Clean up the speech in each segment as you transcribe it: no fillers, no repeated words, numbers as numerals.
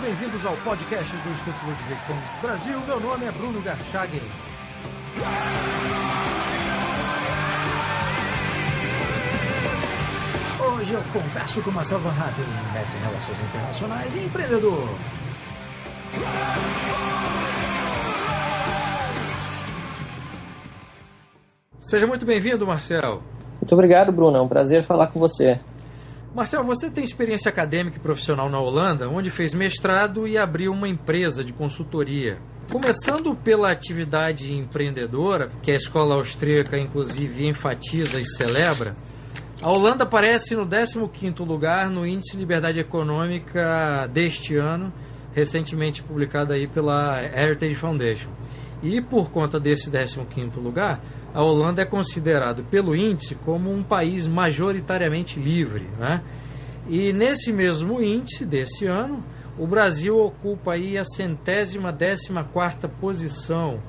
bem-vindos ao podcast do Instituto Ludwig Fomes Brasil. Meu nome é Bruno Garchagen. Hoje eu converso com Marcel Van Hatten, mestre em Relações Internacionais e empreendedor. Seja muito bem-vindo, Marcel. Muito obrigado, Bruno. É um prazer falar com você. Marcel, você tem experiência acadêmica e profissional na Holanda, onde fez mestrado e abriu uma empresa de consultoria. Começando pela atividade empreendedora, que a escola austríaca, inclusive, enfatiza e celebra, a Holanda aparece no 15º lugar no Índice de Liberdade Econômica deste ano, recentemente publicado aí pela Heritage Foundation. E por conta desse 15º lugar, a Holanda é considerado pelo índice como um país majoritariamente livre, né? E nesse mesmo índice desse ano, o Brasil ocupa aí a 114ª posição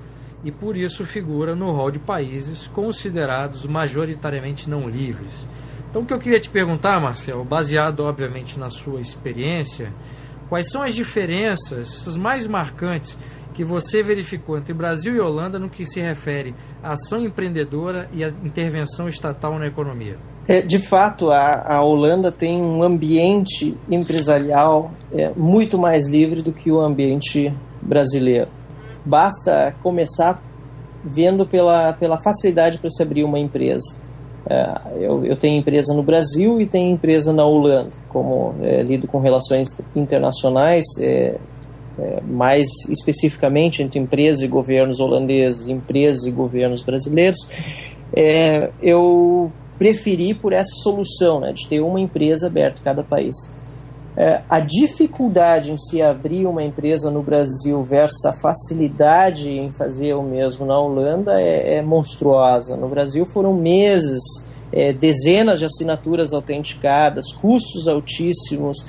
e por isso figura no rol de países considerados majoritariamente não livres. Então o que eu queria te perguntar, Marcel, baseado obviamente na sua experiência, quais são as diferenças mais marcantes que você verificou entre Brasil e Holanda no que se refere à ação empreendedora e à intervenção estatal na economia? De fato, a Holanda tem um ambiente empresarial muito mais livre do que o ambiente brasileiro. Basta começar vendo pela facilidade para se abrir uma empresa. Eu tenho empresa no Brasil e tenho empresa na Holanda. Como lido com relações internacionais, mais especificamente entre empresas e governos holandeses, empresas e governos brasileiros, eu preferi por essa solução, né, de ter uma empresa aberta em cada país. A dificuldade em se abrir uma empresa no Brasil versus a facilidade em fazer o mesmo na Holanda é monstruosa. No Brasil foram meses, dezenas de assinaturas autenticadas, custos altíssimos,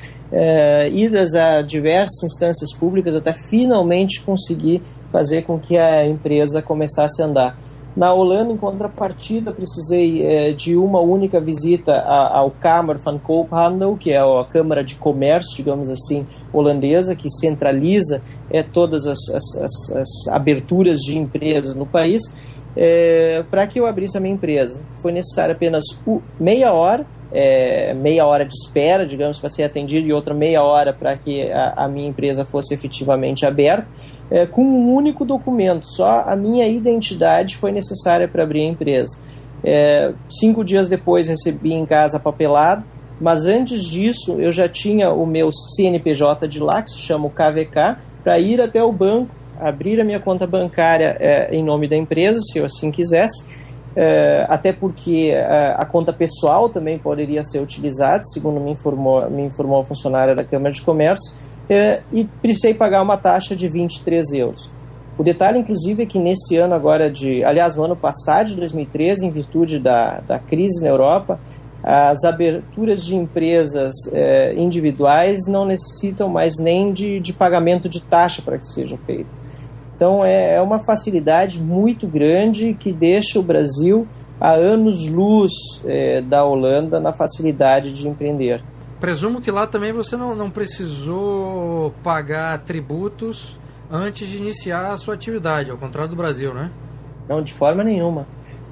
idas a diversas instâncias públicas até finalmente conseguir fazer com que a empresa começasse a andar. Na Holanda, em contrapartida, precisei de uma única visita ao Kamer van Koophandel, que é a Câmara de Comércio, digamos assim, holandesa, que centraliza todas as aberturas de empresas no país, para que eu abrisse a minha empresa. Foi necessário apenas meia hora de espera, digamos, para ser atendido, e outra meia hora para que a minha empresa fosse efetivamente aberta, com um único documento. Só a minha identidade foi necessária para abrir a empresa. 5 dias depois recebi em casa papelado, mas antes disso eu já tinha o meu CNPJ de lá, que se chama o KVK, para ir até o banco, abrir a minha conta bancária em nome da empresa, se eu assim quisesse, até porque a conta pessoal também poderia ser utilizada, segundo me informou a funcionária da Câmara de Comércio, e precisei pagar uma taxa de 23 euros. O detalhe, inclusive, é que nesse ano agora, no ano passado, de 2013, em virtude da crise na Europa, as aberturas de empresas individuais não necessitam mais nem de pagamento de taxa para que seja feito. Então é uma facilidade muito grande que deixa o Brasil a anos-luz da Holanda na facilidade de empreender. Presumo que lá também você não precisou pagar tributos antes de iniciar a sua atividade, ao contrário do Brasil, né? Não, de forma nenhuma.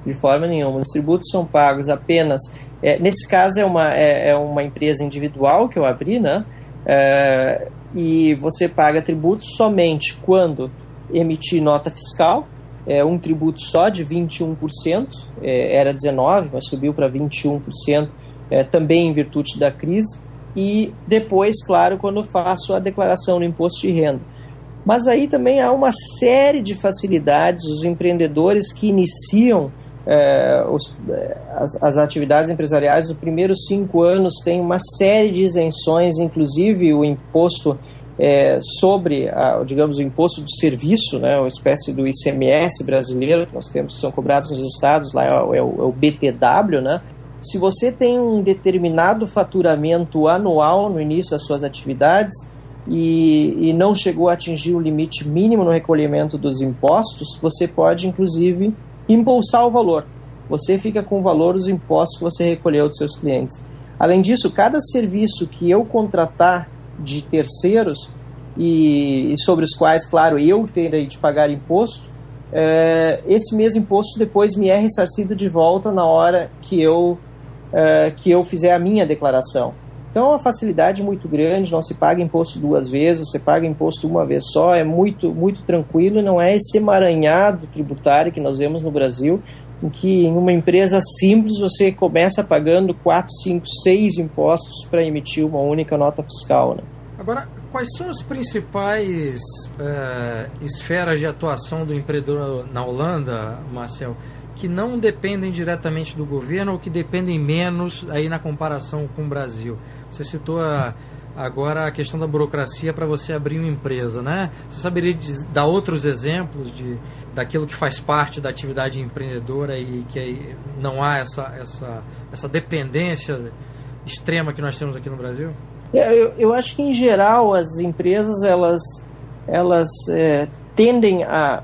De forma nenhuma. Os tributos são pagos apenas... nesse caso é uma empresa individual que eu abri, né? E você paga tributos somente quando emitir nota fiscal, um tributo só de 21%, era 19%, mas subiu para 21%, também em virtude da crise, e depois, claro, quando eu faço a declaração do imposto de renda. Mas aí também há uma série de facilidades, os empreendedores que iniciam as atividades empresariais, os primeiros 5 anos têm uma série de isenções, inclusive o imposto sobre, digamos, o imposto de serviço, né, uma espécie do ICMS brasileiro, que nós temos, que são cobrados nos estados, lá é o BTW, né? Se você tem um determinado faturamento anual no início das suas atividades e não chegou a atingir o limite mínimo no recolhimento dos impostos, você pode, inclusive, embolsar o valor. Você fica com o valor dos impostos que você recolheu dos seus clientes. Além disso, cada serviço que eu contratar de terceiros, e sobre os quais, claro, eu terei de pagar imposto, esse mesmo imposto depois me é ressarcido de volta na hora que eu fizer a minha declaração. Então é uma facilidade muito grande, não se paga imposto duas vezes, você paga imposto uma vez só, é muito, muito tranquilo, e não é esse emaranhado tributário que nós vemos no Brasil, em que em uma empresa simples você começa pagando 4, 5, 6 impostos para emitir uma única nota fiscal, né? Agora, quais são as principais esferas de atuação do empreendedor na Holanda, Marcel, que não dependem diretamente do governo ou que dependem menos aí na comparação com o Brasil? Você citou agora a questão da burocracia para você abrir uma empresa, né? Você saberia dar outros exemplos daquilo que faz parte da atividade empreendedora e que não há essa dependência extrema que nós temos aqui no Brasil? Eu acho que, em geral, as empresas elas tendem a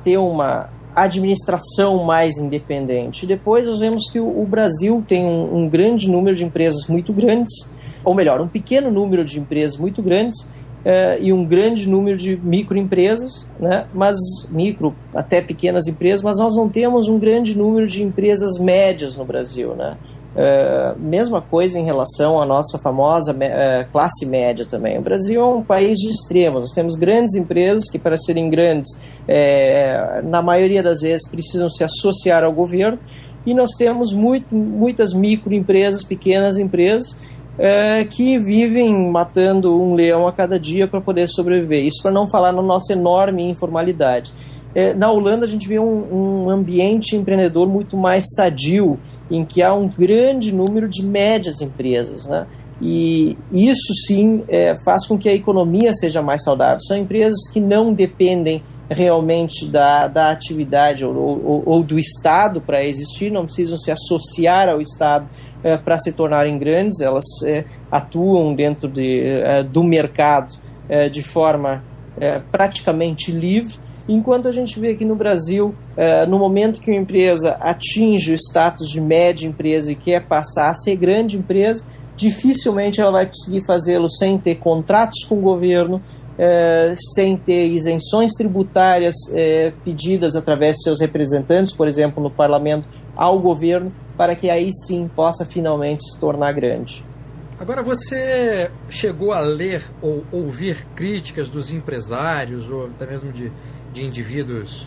ter uma administração mais independente. Depois nós vemos que o Brasil tem um grande número de empresas muito grandes, ou melhor, um pequeno número de empresas muito grandes e um grande número de microempresas, né? Mas micro até pequenas empresas, mas nós não temos um grande número de empresas médias no Brasil, né? Mesma coisa em relação à nossa famosa classe média também. O Brasil é um país de extremos. Nós temos grandes empresas que, para serem grandes, na maioria das vezes precisam se associar ao governo, e nós temos muitas microempresas, pequenas empresas, que vivem matando um leão a cada dia para poder sobreviver. Isso para não falar na nossa enorme informalidade. Na Holanda a gente vê um ambiente empreendedor muito mais sadio, em que há um grande número de médias empresas, né? E isso sim faz com que a economia seja mais saudável. São empresas que não dependem realmente da atividade ou do Estado para existir, não precisam se associar ao Estado para se tornarem grandes. Elas atuam dentro do mercado de forma praticamente livre. Enquanto a gente vê aqui no Brasil, no momento que uma empresa atinge o status de média empresa e quer passar a ser grande empresa, dificilmente ela vai conseguir fazê-lo sem ter contratos com o governo, sem ter isenções tributárias pedidas através de seus representantes, por exemplo, no parlamento, ao governo, para que aí sim possa finalmente se tornar grande. Agora, você chegou a ler ou ouvir críticas dos empresários ou até mesmo de indivíduos,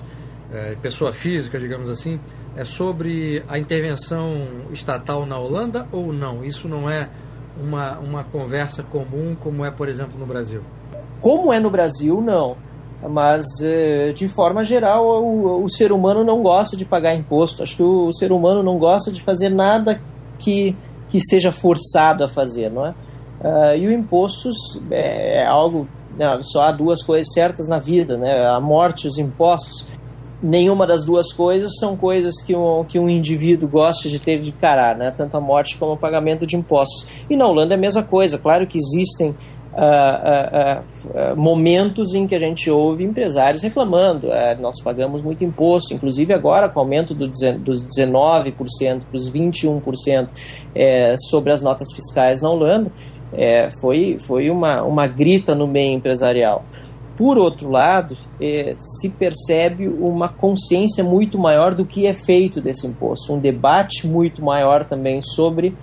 pessoa física, digamos assim, sobre a intervenção estatal na Holanda ou não? Isso não é uma conversa comum como é, por exemplo, no Brasil? Como é no Brasil, não. Mas, de forma geral, o ser humano não gosta de pagar imposto. Acho que o ser humano não gosta de fazer nada que seja forçado a fazer, não é? E o impostos é algo... só há duas coisas certas na vida, né? A morte e os impostos. Nenhuma das duas coisas são coisas que um indivíduo gosta de ter de encarar, né? Tanto a morte como o pagamento de impostos. E na Holanda é a mesma coisa. Claro que existem momentos em que a gente ouve empresários reclamando. Nós pagamos muito imposto, inclusive agora com o aumento dos 19% para os 21% sobre as notas fiscais na Holanda. Foi uma grita no meio empresarial. Por outro lado, se percebe uma consciência muito maior do que é feito desse imposto, um debate muito maior também sobre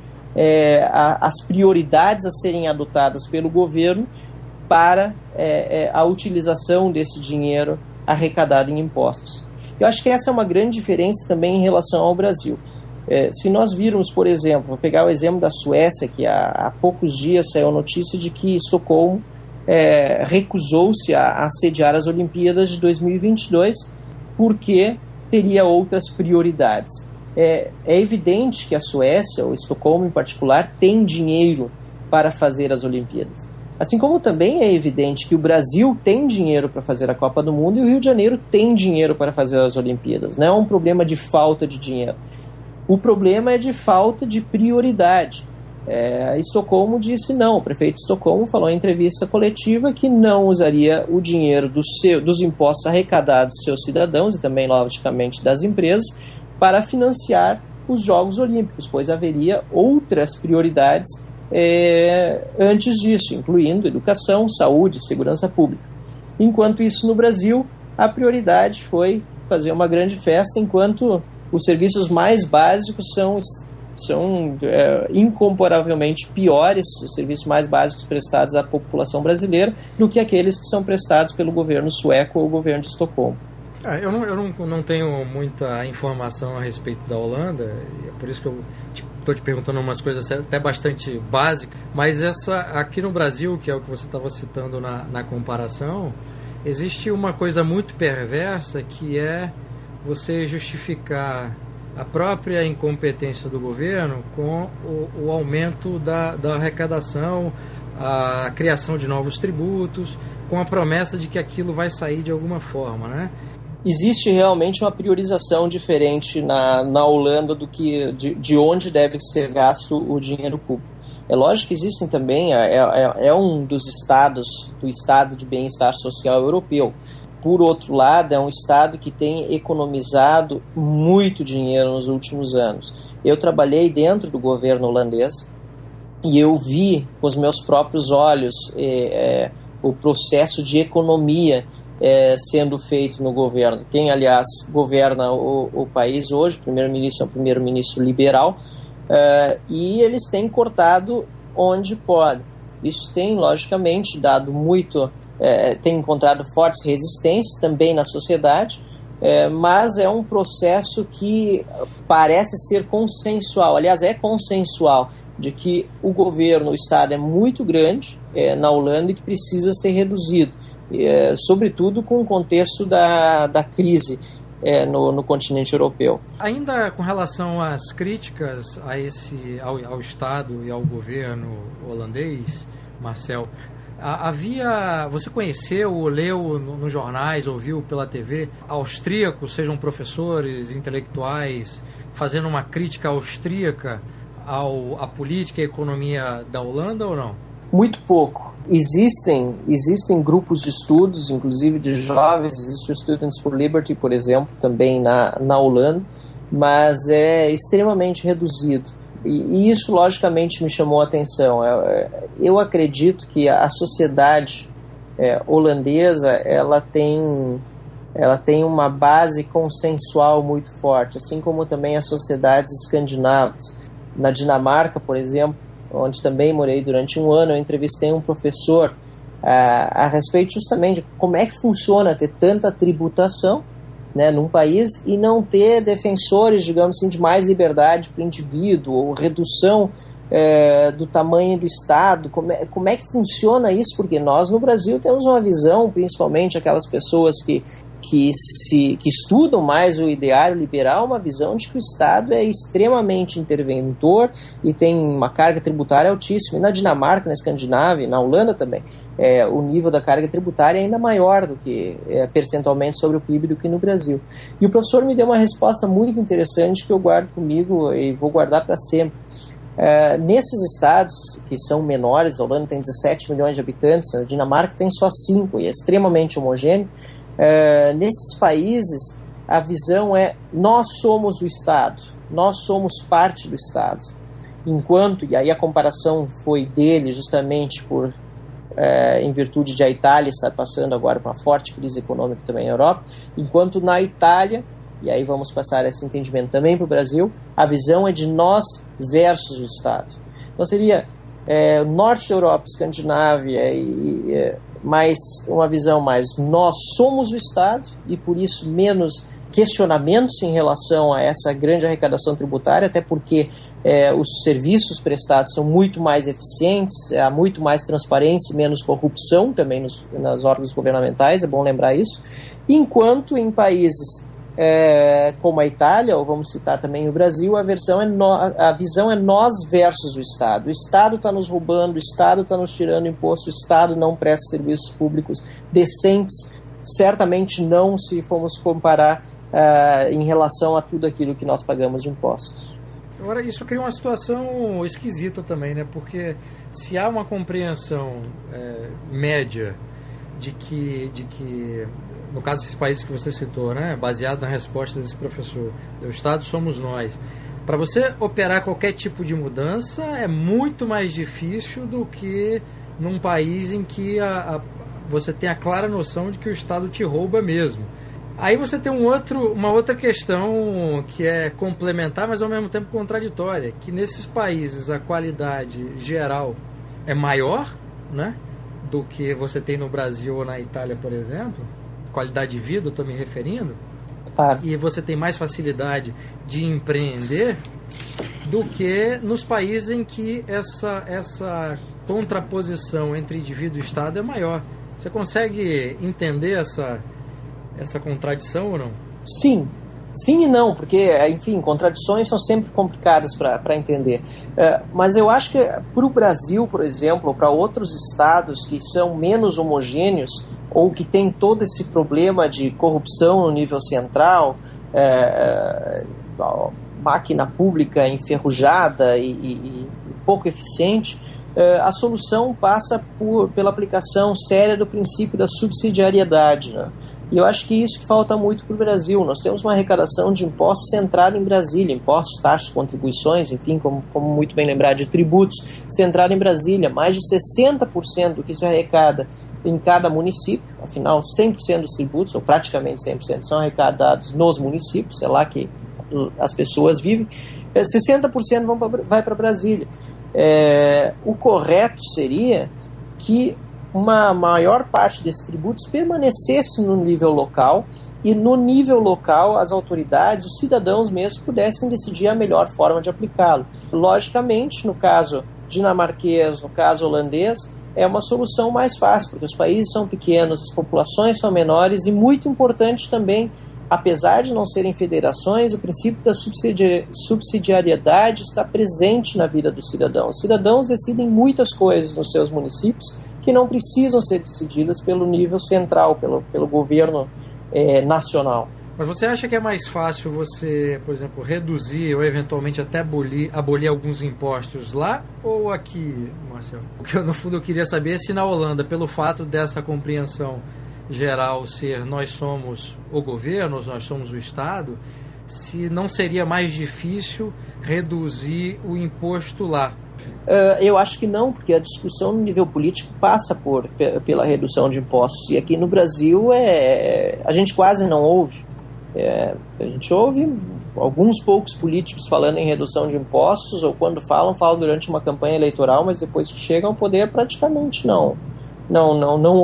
as prioridades a serem adotadas pelo governo para a utilização desse dinheiro arrecadado em impostos. Eu acho que essa é uma grande diferença também em relação ao Brasil. Se nós virmos, por exemplo, vou pegar o exemplo da Suécia, que há poucos dias saiu a notícia de que Estocolmo recusou-se a sediar as Olimpíadas de 2022 porque teria outras prioridades. É evidente que a Suécia, ou Estocolmo em particular, tem dinheiro para fazer as Olimpíadas. Assim como também é evidente que o Brasil tem dinheiro para fazer a Copa do Mundo e o Rio de Janeiro tem dinheiro para fazer as Olimpíadas. Não é um problema de falta de dinheiro. O problema é de falta de prioridade. Estocolmo disse não. O prefeito de Estocolmo falou em entrevista coletiva que não usaria o dinheiro dos impostos arrecadados dos seus cidadãos e também, logicamente, das empresas para financiar os Jogos Olímpicos, pois haveria outras prioridades antes disso, incluindo educação, saúde, segurança pública. Enquanto isso, no Brasil, a prioridade foi fazer uma grande festa, enquanto os serviços mais básicos são incomparavelmente piores, os serviços mais básicos prestados à população brasileira, do que aqueles que são prestados pelo governo sueco ou o governo de Estocolmo. Eu não tenho muita informação a respeito da Holanda, é por isso que eu estou te perguntando umas coisas até bastante básicas, mas aqui no Brasil, que é o que você estava citando na comparação, existe uma coisa muito perversa, que é você justificar a própria incompetência do governo com o aumento da arrecadação, a criação de novos tributos, com a promessa de que aquilo vai sair de alguma forma, né? Existe realmente uma priorização diferente na Holanda do que de onde deve ser gasto o dinheiro público. É lógico que existem também, é um dos estados do Estado de Bem-Estar Social Europeu. Por outro lado, é um estado que tem economizado muito dinheiro nos últimos anos. Eu trabalhei dentro do governo holandês e eu vi com os meus próprios olhos o processo de economia sendo feito no governo. Quem, aliás, governa o país hoje, o primeiro-ministro é um primeiro-ministro liberal, e eles têm cortado onde pode. Isso tem, logicamente, dado muito... tem encontrado fortes resistências também na sociedade, mas é um processo que parece ser consensual. Aliás, é consensual de que o governo, o Estado é muito grande na Holanda e que precisa ser reduzido, sobretudo com o contexto da crise no continente europeu. Ainda com relação às críticas ao Estado e ao governo holandês, Marcel, você conheceu ou leu nos jornais, ouviu pela TV, austríacos, sejam professores, intelectuais, fazendo uma crítica austríaca à política e à economia da Holanda ou não? Muito pouco. Existem grupos de estudos, inclusive de jovens, existe o Students for Liberty, por exemplo, também na Holanda, mas é extremamente reduzido. E isso, logicamente, me chamou a atenção. Eu acredito que a sociedade holandesa ela tem uma base consensual muito forte, assim como também as sociedades escandinavas. Na Dinamarca, por exemplo, onde também morei durante um ano, eu entrevistei um professor a respeito justamente de como é que funciona ter tanta tributação, né, num país e não ter defensores, digamos assim, de mais liberdade para o indivíduo ou redução do tamanho do Estado. Como é que funciona isso? Porque nós no Brasil temos uma visão, principalmente aquelas pessoas que estudam mais o ideário liberal, uma visão de que o Estado é extremamente interventor e tem uma carga tributária altíssima. E na Dinamarca, na Escandinávia, na Holanda também, o nível da carga tributária é ainda maior do que percentualmente sobre o PIB do que no Brasil. E o professor me deu uma resposta muito interessante que eu guardo comigo e vou guardar para sempre. Nesses estados que são menores, a Holanda tem 17 milhões de habitantes, a Dinamarca tem só 5 e é extremamente homogêneo. Nesses países a visão é: nós somos o Estado, nós somos parte do Estado, enquanto, e aí a comparação foi dele justamente em virtude de a Itália estar passando agora por uma forte crise econômica também na Europa, enquanto na Itália, e aí vamos passar esse entendimento também para o Brasil, a visão é de nós versus o Estado. Então seria norte da Europa, Escandinávia mais uma visão mais nós somos o Estado e por isso menos questionamentos em relação a essa grande arrecadação tributária, até porque os serviços prestados são muito mais eficientes, há muito mais transparência e menos corrupção também nas órgãos governamentais, é bom lembrar isso, enquanto em países como a Itália, ou vamos citar também o Brasil, a visão é nós versus o Estado. O Estado está nos roubando, o Estado está nos tirando imposto, o Estado não presta serviços públicos decentes, certamente não se formos comparar em relação a tudo aquilo que nós pagamos de impostos. Agora, isso cria uma situação esquisita também, né? Porque se há uma compreensão média de que no caso desses países que você citou, né, baseado na resposta desse professor, o Estado somos nós, Para você operar qualquer tipo de mudança é muito mais difícil do que num país em que você tem a clara noção de que o Estado te rouba mesmo. Aí você tem uma outra questão que é complementar, mas ao mesmo tempo contraditória, que nesses países a qualidade geral é maior, né, do que você tem no Brasil ou na Itália, por exemplo. Qualidade de vida, eu estou me referindo. Claro. E você tem mais facilidade de empreender do que nos países em que essa contraposição entre indivíduo e Estado é maior. Você consegue entender essa contradição ou não? Sim. Sim e não, porque, enfim, contradições são sempre complicadas para entender. Mas eu acho que para o Brasil, por exemplo, ou para outros estados que são menos homogêneos ou que tem todo esse problema de corrupção no nível central, máquina pública enferrujada e pouco eficiente, a solução passa pela aplicação séria do princípio da subsidiariedade, né? E eu acho que isso que falta muito para o Brasil. Nós temos uma arrecadação de impostos centrada em Brasília, impostos, taxas, contribuições, enfim, como muito bem lembrar, de tributos, centrada em Brasília. Mais de 60% do que se arrecada em cada município, afinal 100% dos tributos, ou praticamente 100%, são arrecadados nos municípios, é lá que as pessoas vivem, 60% vai para Brasília. O correto seria que uma maior parte desses tributos permanecesse no nível local e no nível local as autoridades, os cidadãos mesmos pudessem decidir a melhor forma de aplicá-lo. Logicamente, no caso dinamarquês, no caso holandês, é uma solução mais fácil, porque os países são pequenos, as populações são menores e muito importante também, apesar de não serem federações, o princípio da subsidiariedade está presente na vida dos cidadãos. Os cidadãos decidem muitas coisas nos seus municípios que não precisam ser decididas pelo nível central, pelo governo nacional. Mas você acha que é mais fácil você, por exemplo, reduzir ou eventualmente até abolir alguns impostos lá ou aqui, Marcelo? O que no fundo eu queria saber é se na Holanda, pelo fato dessa compreensão geral ser nós somos o governo, nós somos o Estado, se não seria mais difícil reduzir o imposto lá. Eu acho que não, porque a discussão no nível político passa pela redução de impostos. E aqui no Brasil a gente quase não ouve. A gente ouve alguns poucos políticos falando em redução de impostos, ou quando falam durante uma campanha eleitoral, mas depois que chegam ao poder praticamente não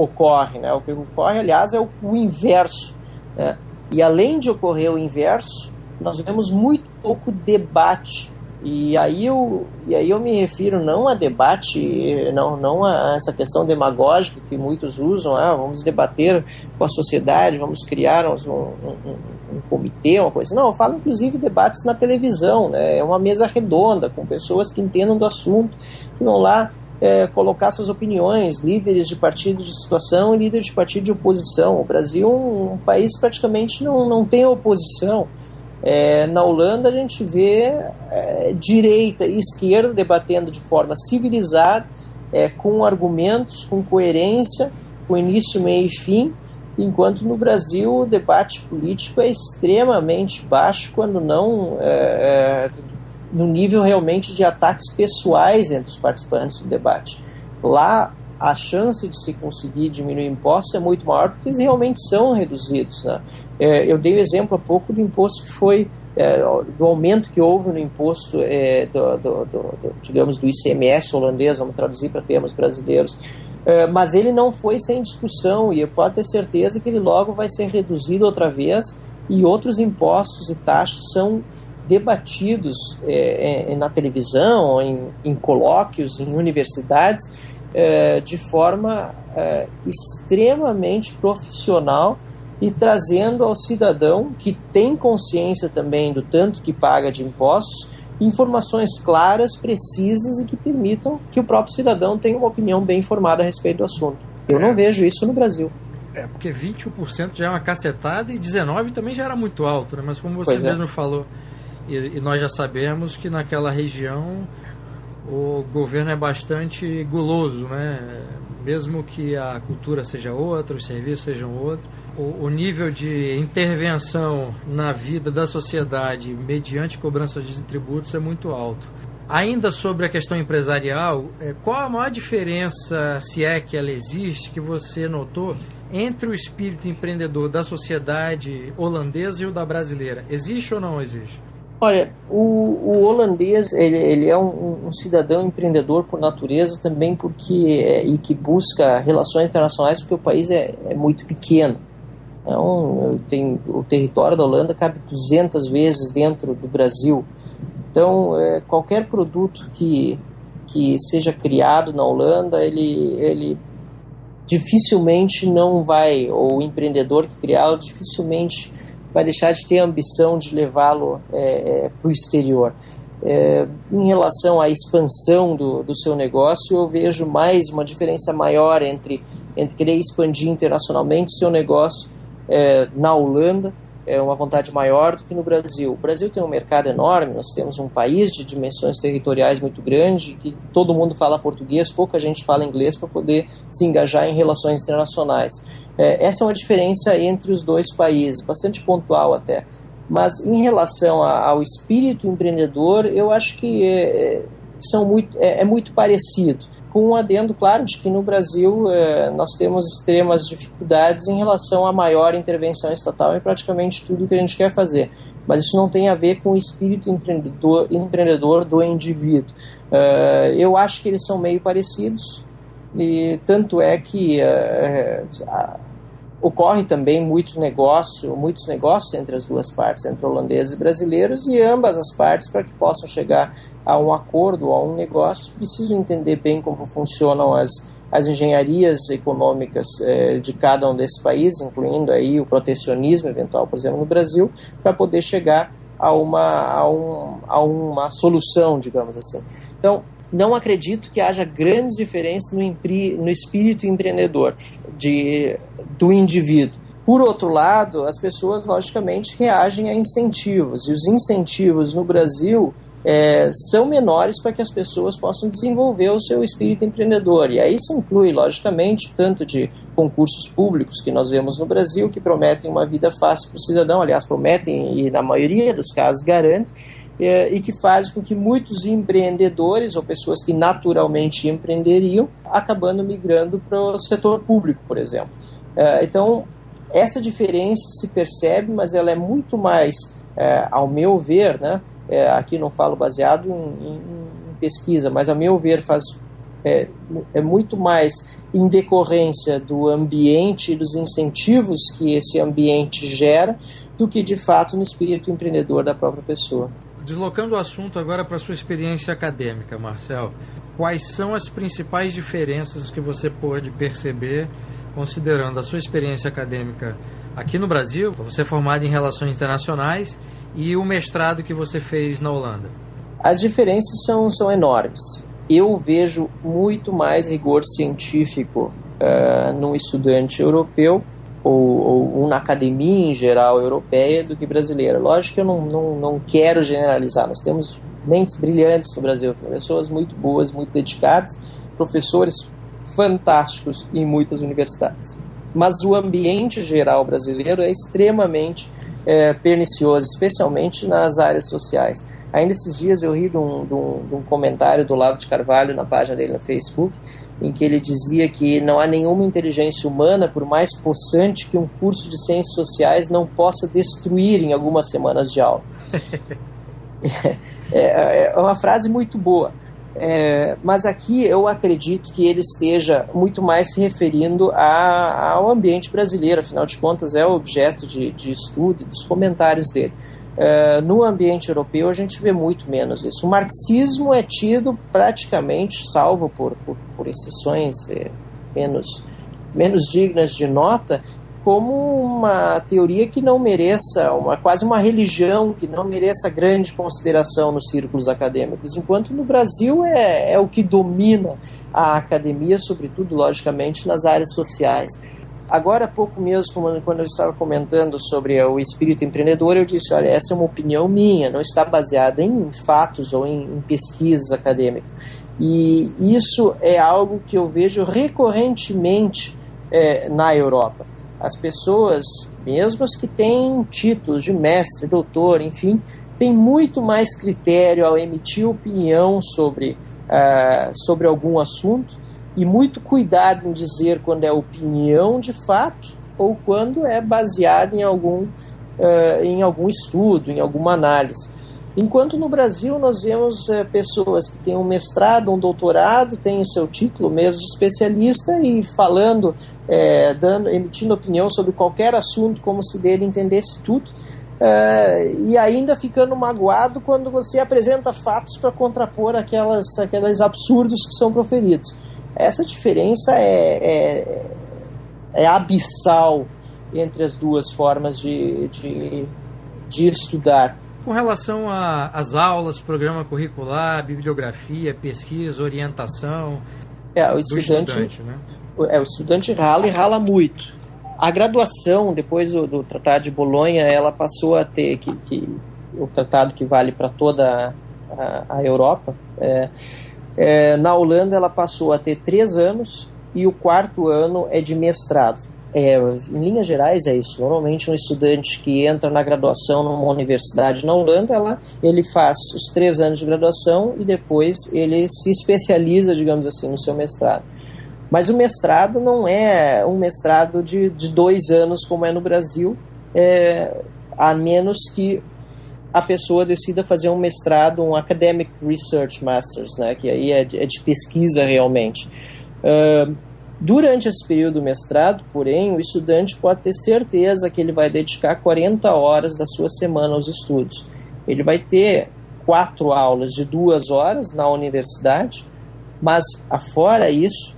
ocorre, né? O que ocorre, aliás, é o inverso, né? E além de ocorrer o inverso, nós vemos muito pouco debate. E aí eu me refiro não a debate, não a essa questão demagógica que muitos usam, vamos debater com a sociedade, vamos criar um comitê, uma coisa. Não, eu falo inclusive debates na televisão, né? É uma mesa redonda com pessoas que entendam do assunto, que vão lá colocar suas opiniões, líderes de partido de situação e líderes de partido de oposição. O Brasil é um país que praticamente não tem oposição. Na Holanda a gente vê direita e esquerda debatendo de forma civilizada, com argumentos, com coerência, com início, meio e fim, enquanto no Brasil o debate político é extremamente baixo, quando não no nível realmente de ataques pessoais entre os participantes do debate. Lá a chance de se conseguir diminuir impostos é muito maior porque eles realmente são reduzidos, né? Eu dei o exemplo há pouco do imposto que foi, do aumento que houve no imposto digamos, do ICMS holandês, vamos traduzir para termos brasileiros, mas ele não foi sem discussão e pode ter certeza que ele logo vai ser reduzido outra vez e outros impostos e taxas são debatidos na televisão, em colóquios, em universidades, de forma extremamente profissional e trazendo ao cidadão que tem consciência também do tanto que paga de impostos, informações claras, precisas e que permitam que o próprio cidadão tenha uma opinião bem informada a respeito do assunto. Eu não vejo isso no Brasil. Porque 21% já é uma cacetada e 19% também já era muito alto, né? Mas como você mesmo falou, e nós já sabemos que naquela região o governo é bastante guloso, né? Mesmo que a cultura seja outra, os serviços sejam outros, o nível de intervenção na vida da sociedade mediante cobrança de tributos é muito alto. Ainda sobre a questão empresarial, qual a maior diferença, se é que ela existe, que você notou entre o espírito empreendedor da sociedade holandesa e o da brasileira? Existe ou não existe? Olha, o holandês ele é um cidadão empreendedor por natureza também e que busca relações internacionais porque o país é muito pequeno. Então, o território da Holanda cabe 200 vezes dentro do Brasil. Então, qualquer produto que seja criado na Holanda, ele dificilmente não vai, ou o empreendedor que criá-lo dificilmente vai deixar de ter a ambição de levá-lo para o exterior. Em relação à expansão do seu negócio, eu vejo uma diferença maior entre querer expandir internacionalmente seu negócio na Holanda, uma vontade maior do que no Brasil. O Brasil tem um mercado enorme, nós temos um país de dimensões territoriais muito grande, que todo mundo fala português, pouca gente fala inglês para poder se engajar em relações internacionais. Essa é uma diferença entre os dois países, bastante pontual até. Mas em relação ao espírito empreendedor, eu acho que é muito parecido. Com um adendo, claro, de que no Brasil nós temos extremas dificuldades em relação à maior intervenção estatal em praticamente tudo que a gente quer fazer. Mas isso não tem a ver com o espírito empreendedor do indivíduo. Eu acho que eles são meio parecidos, e tanto é que ocorre também muitos negócios entre as duas partes, entre holandeses e brasileiros, e ambas as partes, para que possam chegar a um acordo, a um negócio, precisam entender bem como funcionam as engenharias econômicas de cada um desses países, incluindo aí o protecionismo eventual, por exemplo, no Brasil, para poder chegar a uma solução, digamos assim. Então, não acredito que haja grandes diferenças no espírito empreendedor do indivíduo. Por outro lado, as pessoas, logicamente, reagem a incentivos, e os incentivos no Brasil são menores para que as pessoas possam desenvolver o seu espírito empreendedor. E aí isso inclui, logicamente, tanto de concursos públicos que nós vemos no Brasil, que prometem uma vida fácil para o cidadão, aliás, prometem e, na maioria dos casos, garantem, e que faz com que muitos empreendedores ou pessoas que naturalmente empreenderiam acabando migrando para o setor público, por exemplo. Então, essa diferença se percebe, mas ela é muito mais, ao meu ver, né? Aqui não falo baseado em pesquisa, mas ao meu ver é muito mais em decorrência do ambiente e dos incentivos que esse ambiente gera do que de fato no espírito empreendedor da própria pessoa. Deslocando o assunto agora para a sua experiência acadêmica, Marcel, quais são as principais diferenças que você pôde perceber considerando a sua experiência acadêmica aqui no Brasil, você é formado em Relações Internacionais, e o mestrado que você fez na Holanda? As diferenças são enormes. Eu vejo muito mais rigor científico num estudante europeu ou na academia em geral europeia do que brasileira. Lógico que eu não quero generalizar. Nós temos mentes brilhantes no Brasil, pessoas muito boas, muito dedicadas, professores fantásticos em muitas universidades. Mas o ambiente geral brasileiro é extremamente pernicioso, especialmente nas áreas sociais. Ainda esses dias eu ri de um comentário do Olavo de Carvalho na página dele no Facebook, em que ele dizia que não há nenhuma inteligência humana, por mais possante que um curso de ciências sociais não possa destruir em algumas semanas de aula. É uma frase muito boa. Mas aqui eu acredito que ele esteja muito mais se referindo ao ambiente brasileiro, afinal de contas é o objeto de estudo e dos comentários dele. No ambiente europeu a gente vê muito menos isso. O marxismo é tido praticamente, salvo por exceções menos dignas de nota, como uma teoria que não mereça, quase uma religião que não mereça grande consideração nos círculos acadêmicos, enquanto no Brasil é o que domina a academia, sobretudo, logicamente, nas áreas sociais. Agora há pouco mesmo, quando eu estava comentando sobre o espírito empreendedor, eu disse, olha, essa é uma opinião minha, não está baseada em fatos ou em pesquisas acadêmicas. E isso é algo que eu vejo recorrentemente na Europa. as pessoas, mesmo as que têm títulos de mestre, doutor, enfim, têm muito mais critério ao emitir opinião sobre algum assunto e muito cuidado em dizer quando é opinião de fato ou quando é baseado em algum estudo, em alguma análise. Enquanto no Brasil nós vemos pessoas que têm um mestrado, um doutorado, têm o seu título mesmo de especialista e falando, emitindo opinião sobre qualquer assunto como se dele entendesse tudo, e ainda ficando magoado quando você apresenta fatos para contrapor aqueles absurdos que são proferidos. Essa diferença é abissal entre as duas formas de estudar. Com relação às aulas, programa curricular, bibliografia, pesquisa, orientação o estudante, né? O estudante rala e rala muito. A graduação, depois do Tratado de Bolonha, ela passou a ter o tratado que vale para toda a Europa. Na Holanda, ela passou a ter 3 anos e o 4º ano é de mestrado. Em linhas gerais é isso. Normalmente um estudante que entra na graduação numa universidade na Holanda, ele faz os 3 anos de graduação e depois ele se especializa, digamos assim, no seu mestrado. Mas o mestrado não é um mestrado de 2 anos como é no Brasil, a menos que a pessoa decida fazer um mestrado, um Academic Research Masters, né, que aí é de pesquisa realmente. Durante esse período do mestrado, porém, o estudante pode ter certeza que ele vai dedicar 40 horas da sua semana aos estudos. Ele vai ter 4 aulas de 2 horas na universidade, mas, afora isso,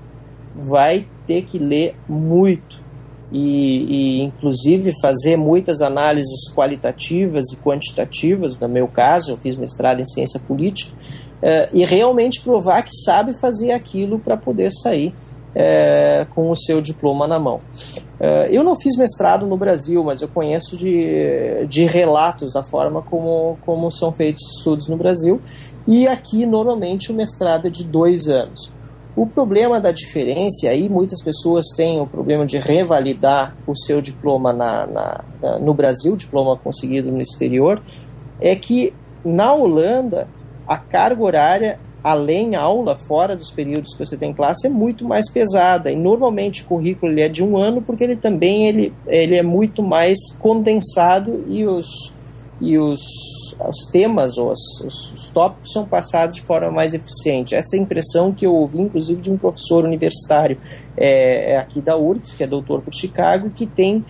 vai ter que ler muito e inclusive, fazer muitas análises qualitativas e quantitativas. No meu caso, eu fiz mestrado em ciência política, e realmente provar que sabe fazer aquilo para poder sair com o seu diploma na mão. Eu não fiz mestrado no Brasil, mas eu conheço de relatos da forma como são feitos estudos no Brasil, e aqui normalmente o mestrado é de 2 anos. O problema da diferença, aí muitas pessoas têm o problema de revalidar o seu diploma no Brasil, diploma conseguido no exterior, é que na Holanda a carga horária, além aula, fora dos períodos que você tem classe, é muito mais pesada. E normalmente o currículo ele é de 1 ano, porque ele também ele é muito mais condensado e os temas, ou os tópicos são passados de forma mais eficiente. Essa é a impressão que eu ouvi, inclusive, de um professor universitário aqui da URGS, que é doutor por Chicago, que tem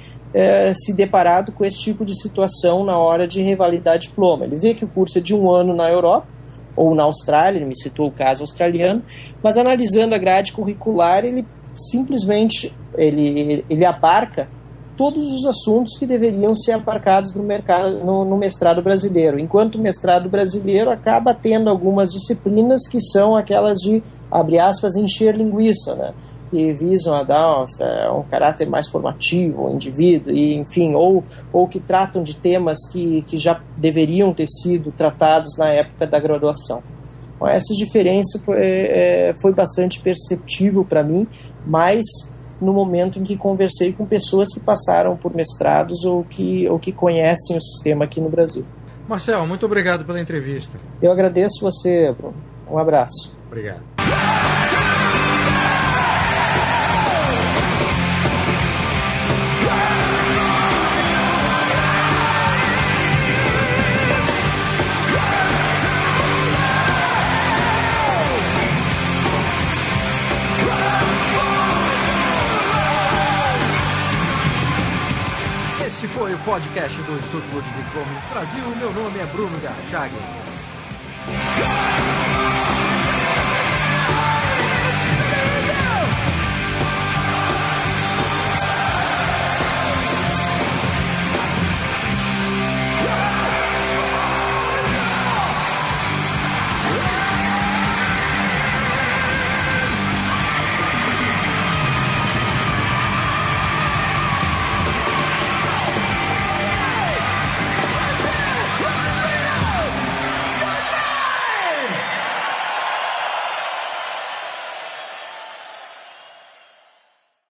se deparado com esse tipo de situação na hora de revalidar diploma. Ele vê que o curso é de 1 ano na Europa, ou na Austrália, ele me citou o caso australiano, mas analisando a grade curricular, ele simplesmente ele abarca todos os assuntos que deveriam ser abarcados no mestrado brasileiro, enquanto o mestrado brasileiro acaba tendo algumas disciplinas que são aquelas de, abre aspas, encher linguiça, né? Que visam a dar um caráter mais formativo ao indivíduo, e, enfim, ou que tratam de temas que já deveriam ter sido tratados na época da graduação. Então, essa diferença foi bastante perceptível para mim, mas no momento em que conversei com pessoas que passaram por mestrados ou que conhecem o sistema aqui no Brasil. Marcel, muito obrigado pela entrevista. Eu agradeço você, Bruno. Um abraço. Obrigado. Este foi o podcast do Instituto Ludwig Fomes Brasil. Meu nome é Bruno Garchagen.